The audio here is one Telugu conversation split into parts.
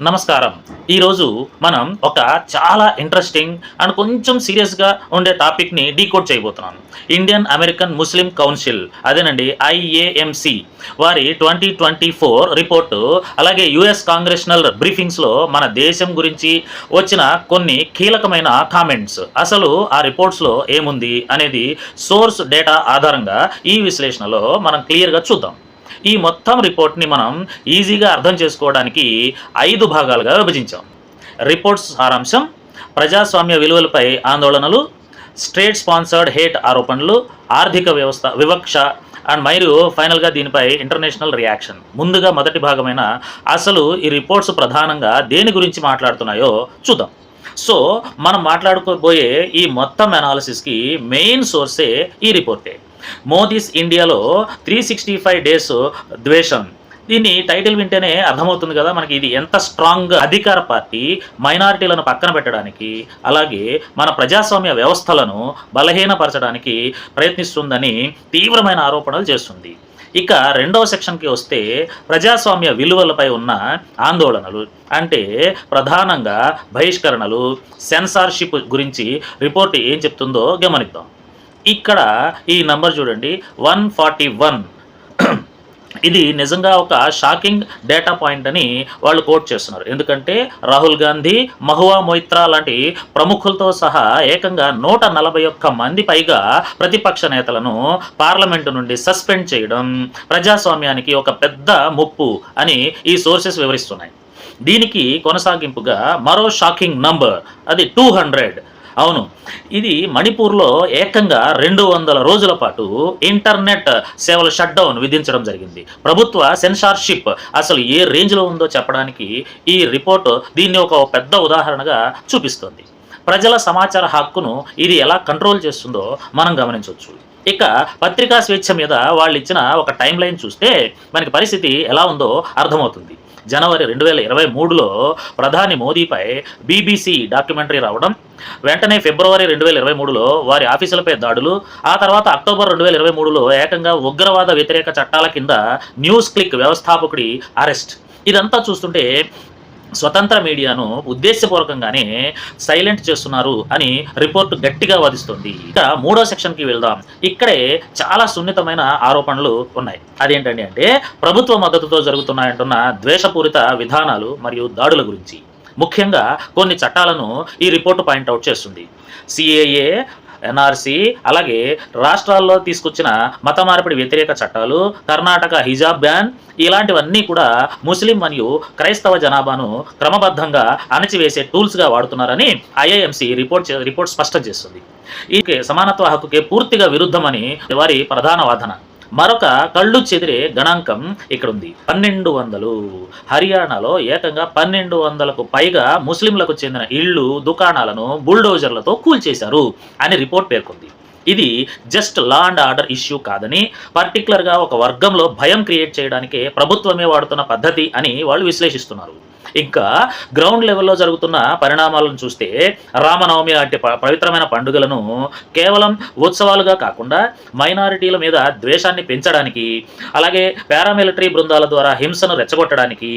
నమస్కారం. ఈరోజు మనం ఒక చాలా ఇంట్రెస్టింగ్ అండ్ కొంచెం సీరియస్‌గా ఉండే టాపిక్‌ని డీకోడ్ చేయబోతున్నాను. ఇండియన్ అమెరికన్ ముస్లిం కౌన్సిల్ అదేనండి ఐఏఎంసీ వారి 2024 రిపోర్టు అలాగే యూఎస్ కాంగ్రెషనల్ బ్రీఫింగ్స్‌లో మన దేశం గురించి వచ్చిన కొన్ని కీలకమైన కామెంట్స్. అసలు ఆ రిపోర్ట్స్‌లో ఏముంది అనేది సోర్స్ డేటా ఆధారంగా ఈ విశ్లేషణలో మనం క్లియర్‌గా చూద్దాం. ఈ మొత్తం రిపోర్ట్ని మనం ఈజీగా అర్థం చేసుకోవడానికి 5 భాగాలుగా విభజించాం. రిపోర్ట్స్ సారాంశం, ప్రజాస్వామ్య విలువలపై ఆందోళనలు, స్టేట్ స్పాన్సర్డ్ హేట్ ఆరోపణలు, ఆర్థిక వ్యవస్థ వివక్ష అండ్ మరియు ఫైనల్గా దీనిపై ఇంటర్నేషనల్ రియాక్షన్. ముందుగా మొదటి భాగమైన అసలు ఈ రిపోర్ట్స్ ప్రధానంగా దేని గురించి మాట్లాడుతున్నాయో చూద్దాం. సో మనం మాట్లాడుకోబోయే ఈ మొత్తం అనాలిసిస్కి మెయిన్ సోర్సే ఈ రిపోర్టే. మోదీస్ ఇండియాలో 365 డేస్ ద్వేషం. దీన్ని టైటిల్ వింటేనే అర్థమవుతుంది కదా మనకి ఇది ఎంత స్ట్రాంగ్ అధికార పార్టీ మైనారిటీలను పక్కన పెట్టడానికి అలాగే మన ప్రజాస్వామ్య వ్యవస్థలను బలహీనపరచడానికి ప్రయత్నిస్తుందని తీవ్రమైన ఆరోపణలు చేస్తుంది. ఇక రెండవ సెక్షన్కి వస్తే ప్రజాస్వామ్య విలువలపై ఉన్న ఆందోళనలు అంటే ప్రధానంగా బహిష్కరణలు, సెన్సార్షిప్ గురించి రిపోర్ట్ ఏం చెప్తుందో గమనిద్దాం. ఇక్కడ ఈ నంబర్ చూడండి 141. ఇది నిజంగా ఒక షాకింగ్ డేటా పాయింట్ అని వాళ్ళు కోట్ చేస్తున్నారు. ఎందుకంటే రాహుల్ గాంధీ, మహువా మొయిత్రా లాంటి ప్రముఖులతో సహా ఏకంగా 141 మంది పైగా ప్రతిపక్ష నేతలను పార్లమెంటు నుండి సస్పెండ్ చేయడం ప్రజాస్వామ్యానికి ఒక పెద్ద ముప్పు అని ఈ సోర్సెస్ వివరిస్తున్నాయి. దీనికి కొనసాగింపుగా మరో షాకింగ్ నంబర్, అది 200. అవును, ఇది మణిపూర్లో ఏకంగా 200 రోజుల పాటు ఇంటర్నెట్ సేవల షట్ డౌన్ విధించడం జరిగింది. ప్రభుత్వ సెన్సార్షిప్ అసలు ఏ రేంజ్లో ఉందో చెప్పడానికి ఈ రిపోర్టు దీన్ని ఒక పెద్ద ఉదాహరణగా చూపిస్తుంది. ప్రజల సమాచార హక్కును ఇది ఎలా కంట్రోల్ చేస్తుందో మనం గమనించవచ్చు. ఇక పత్రికా స్వేచ్ఛ మీద వాళ్ళు ఇచ్చిన ఒక టైం లైన్ చూస్తే మనకి పరిస్థితి ఎలా ఉందో అర్థమవుతుంది. జనవరి 2023లో ప్రధాని మోదీపై బీబీసీ డాక్యుమెంటరీ రావడం, వెంటనే ఫిబ్రవరి 2023లో వారి ఆఫీసులపై దాడులు, ఆ తర్వాత అక్టోబర్ 2023లో ఏకంగా ఉగ్రవాద వ్యతిరేక చట్టాల కింద న్యూస్ క్లిక్ వ్యవస్థాపకుడి అరెస్ట్. ఇదంతా చూస్తుంటే స్వతంత్ర మీడియాను ఉద్దేశపూర్వకంగానే సైలెంట్ చేస్తున్నారు అని రిపోర్టు గట్టిగా వాదిస్తుంది. ఇక మూడో సెక్షన్కి వెళ్దాం. ఇక్కడే చాలా సున్నితమైన ఆరోపణలు ఉన్నాయి. అదేంటండి అంటే ప్రభుత్వ మద్దతుతో జరుగుతున్నాయంటున్న ద్వేషపూరిత విధానాలు మరియు దాడుల గురించి. ముఖ్యంగా కొన్ని చట్టాలను ఈ రిపోర్టు పాయింట్అవుట్ చేస్తుంది. సిఏఏ, ఎన్ఆర్సీ, అలాగే రాష్ట్రాల్లో తీసుకొచ్చిన మత మార్పిడి వ్యతిరేక చట్టాలు, కర్ణాటక హిజాబ్ బ్యాన్, ఇలాంటివన్నీ కూడా ముస్లిం మరియు క్రైస్తవ జనాభాను క్రమబద్ధంగా అణచివేసే టూల్స్గా వాడుతున్నారని ఐఐఎంసీ రిపోర్ట్ స్పష్టం చేస్తుంది. ఈ సమానత్వ హక్కుకే పూర్తిగా విరుద్ధమని వారి ప్రధాన వాదన. మరొక కళ్ళు చెదిరే గణాంకం ఇక్కడ ఉంది, 1200. హర్యానాలో ఏకంగా 1200కు పైగా ముస్లింలకు చెందిన ఇళ్ళు, దుకాణాలను బుల్డోజర్లతో కూల్చేశారు అని రిపోర్ట్ పేర్కొంది. ఇది just law and order issue కాదని, పర్టికులర్గా ఒక వర్గంలో భయం క్రియేట్ చేయడానికే ప్రభుత్వమే వాడుతున్న పద్ధతి అని వాళ్ళు విశ్లేషిస్తున్నారు. ఇంకా గ్రౌండ్ లెవెల్లో జరుగుతున్న పరిణామాలను చూస్తే రామనవమి లాంటి పవిత్రమైన పండుగలను కేవలం ఉత్సవాలుగా కాకుండా మైనారిటీల మీద ద్వేషాన్ని పెంచడానికి అలాగే పారామిలిటరీ బృందాల ద్వారా హింసను రెచ్చగొట్టడానికి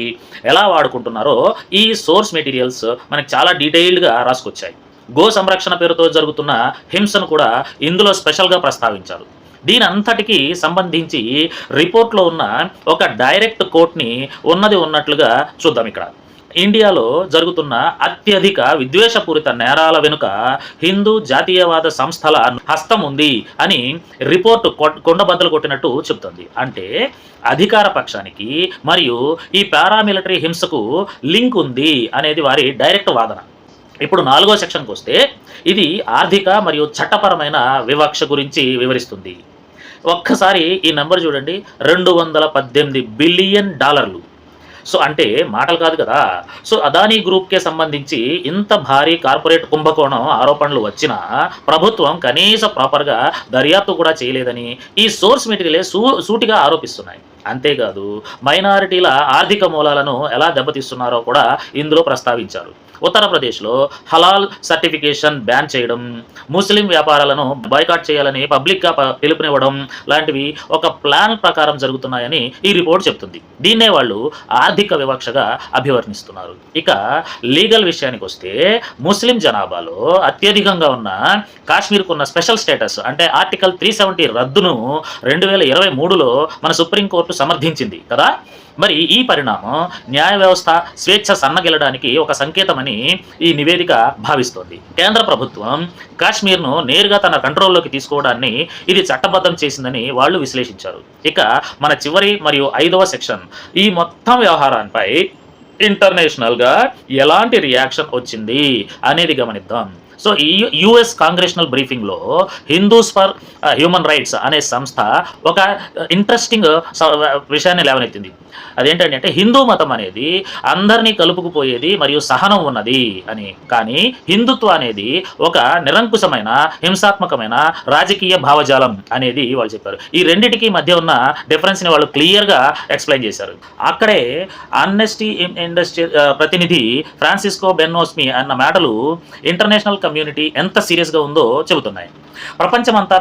ఎలా వాడుకుంటున్నారో ఈ సోర్స్ మెటీరియల్స్ మనకి చాలా డీటెయిల్డ్గా రాసుకొచ్చాయి. గో సంరక్షణ పేరుతో జరుగుతున్న హింసను కూడా ఇందులో స్పెషల్గా ప్రస్తావించారు. దీని అంతటికీ సంబంధించి రిపోర్ట్లో ఉన్న ఒక డైరెక్ట్ కోట్ని ఉన్నట్లుగా చూద్దాం. ఇక్కడ ఇండియాలో జరుగుతున్న అత్యధిక విద్వేషపూరిత నేరాల వెనుక హిందూ జాతీయవాద సంస్థల హస్తం ఉంది అని రిపోర్టు కొండబద్దలు కొట్టినట్టు చెబుతుంది. అంటే అధికార పక్షానికి మరియు ఈ పారామిలిటరీ హింసకు లింక్ ఉంది అనేది వారి డైరెక్ట్ వాదన. ఇప్పుడు 4వ సెక్షన్కి వస్తే ఇది ఆర్థిక మరియు చట్టపరమైన వివక్ష గురించి వివరిస్తుంది. ఒక్కసారి ఈ నెంబర్ చూడండి, $218 బిలియన్. సో అంటే మాటలు కాదు కదా. సో అదానీ గ్రూప్కే సంబంధించి ఇంత భారీ కార్పొరేట్ కుంభకోణం ఆరోపణలు వచ్చినా ప్రభుత్వం కనీస ప్రాపర్గా దర్యాప్తు కూడా చేయలేదని ఈ సోర్స్ మెటీరియలే సూటిగా ఆరోపిస్తున్నాయి. అంతేకాదు మైనారిటీల ఆర్థిక మూలాలను ఎలా దెబ్బతీస్తున్నారో కూడా ఇందులో ప్రస్తావించారు. ఉత్తరప్రదేశ్లో హలాల్ సర్టిఫికేషన్ బ్యాన్ చేయడం, ముస్లిం వ్యాపారాలను బాయ్కాట్ చేయాలని పబ్లిక్గా పిలుపునివ్వడం లాంటివి ఒక ప్లాన్ ప్రకారం జరుగుతున్నాయని ఈ రిపోర్ట్ చెప్తుంది. దీన్నే వాళ్ళు ఆర్థిక వివక్షగా అభివర్ణిస్తున్నారు. ఇక లీగల్ విషయానికి వస్తే ముస్లిం జనాభాలో అత్యధికంగా ఉన్న కాశ్మీర్కు ఉన్న స్పెషల్ స్టేటస్ అంటే ఆర్టికల్ 370 రద్దును 2023లో మన సుప్రీంకోర్టు సమర్థించింది కదా. మరి ఈ పరిణామం న్యాయ వ్యవస్థ స్వేచ్ఛ సన్నగిల్లడానికి ఒక సంకేతమని ఈ నివేదిక భావిస్తోంది. కేంద్ర ప్రభుత్వం కాశ్మీర్ను నేరుగా తన కంట్రోల్లోకి తీసుకోవడాన్ని ఇది చట్టబద్ధం చేసిందని వాళ్ళు విశ్లేషించారు. ఇక మన చివరి మరియు 5వ సెక్షన్ ఈ మొత్తం వ్యవహారాన్పై ఇంటర్నేషనల్గా ఎలాంటి రియాక్షన్ వచ్చింది అనేది గమనిద్దాం. సో ఈ యుఎస్ కాంగ్రెషనల్ బ్రీఫింగ్లో హిందూస్ ఫర్ హ్యూమన్ రైట్స్ అనే సంస్థ ఒక ఇంట్రెస్టింగ్ విషయాన్ని లేవనెత్తింది. అదేంటంటే హిందూ మతం అనేది అందరినీ కలుపుకుపోయేది మరియు సహనం ఉన్నది అని, కానీ హిందుత్వ అనేది ఒక నిరంకుశమైన హింసాత్మకమైన రాజకీయ భావజాలం అనేది వాళ్ళు చెప్పారు. ఈ రెండిటికి మధ్య ఉన్న డిఫరెన్స్ని వాళ్ళు క్లియర్గా ఎక్స్ప్లెయిన్ చేశారు. అక్కడే ఆమ్నెస్టీ ఇండస్ట్రీ ప్రతినిధి ఫ్రాన్సిస్కో బెన్నోస్మి అన్న మాటలు ఇంటర్నేషనల్ కమ్యూనిటీ ఎంత సీరియస్గా ఉందో చెబుతున్నాయి. ప్రపంచమంతా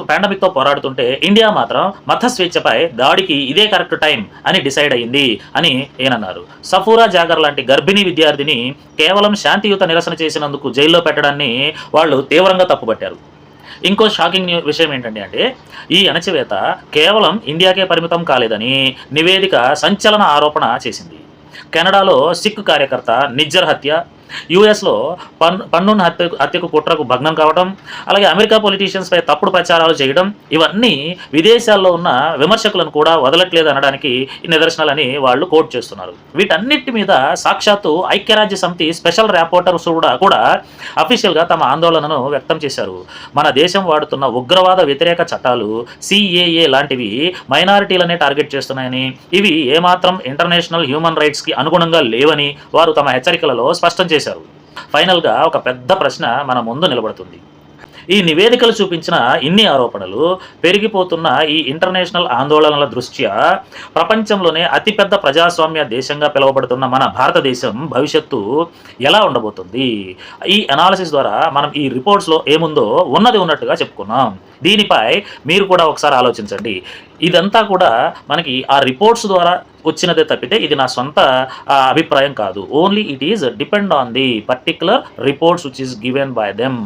పాండమిక్తో పోరాడుతుంటే ఇండియా మాత్రం మత స్వేచ్ఛపై దాడికి ఇదే కరెక్ట్ టైం అని డిసైడ్ అయ్యింది అని ఏనన్నారు. సఫూరా జాగర్ లాంటి గర్భిణీ విద్యార్థిని కేవలం శాంతియుత నిరసన చేసినందుకు జైల్లో పెట్టడాన్ని వాళ్ళు తీవ్రంగా తప్పుపట్టారు. ఇంకో షాకింగ్ విషయం ఏంటంటే ఈ అణచివేత కేవలం ఇండియాకే పరిమితం కాలేదని నివేదిక సంచలన ఆరోపణ చేసింది. కెనడాలో సిక్ కార్యకర్త నిజ్జర్ హత్య, యుఎస్లో పన్నున్ హత్యకు కుట్రకు భగ్నం కావడం, అలాగే అమెరికా పొలిటీషియన్స్పై తప్పుడు ప్రచారాలు చేయడం, ఇవన్నీ విదేశాల్లో ఉన్న విమర్శకులను కూడా వదలట్లేదు అనడానికి నిదర్శనాలని వాళ్ళు కోట్ చేస్తున్నారు. వీటన్నిటి మీద సాక్షాత్తు ఐక్యరాజ్య సమితి స్పెషల్ రిపోర్టర్స్ కూడా అఫీషియల్గా తమ ఆందోళనను వ్యక్తం చేశారు. మన దేశం వాడుతున్న ఉగ్రవాద వ్యతిరేక చట్టాలు సిఏఏ లాంటివి మైనారిటీలనే టార్గెట్ చేస్తున్నాయని, ఇవి ఏమాత్రం ఇంటర్నేషనల్ హ్యూమన్ రైట్స్కి అనుగుణంగా లేవని వారు తమ హెచ్చరికలలో స్పష్టం చేశారు. ఫైనల్గా ఒక పెద్ద ప్రశ్న మన ముందు నిలబడుతుంది. ఈ నివేదికలు చూపించిన ఇన్ని ఆరోపణలు, పెరిగిపోతున్న ఈ ఇంటర్నేషనల్ ఆందోళనల దృష్ట్యా ప్రపంచంలోనే అతిపెద్ద ప్రజాస్వామ్య దేశంగా పిలువబడుతున్న మన భారతదేశం భవిష్యత్తు ఎలా ఉండబోతుంది? ఈ అనాలిసిస్ ద్వారా మనం ఈ రిపోర్ట్స్లో ఏముందో ఉన్నది ఉన్నట్టుగా చెప్పుకున్నాం. దీనిపై మీరు కూడా ఒకసారి ఆలోచించండి. ఇదంతా కూడా మనకి ఆ రిపోర్ట్స్ ద్వారా వచ్చినదే తప్పితే ఇది నా సొంత అభిప్రాయం కాదు. Only it is depend on the particular reports which is given by them.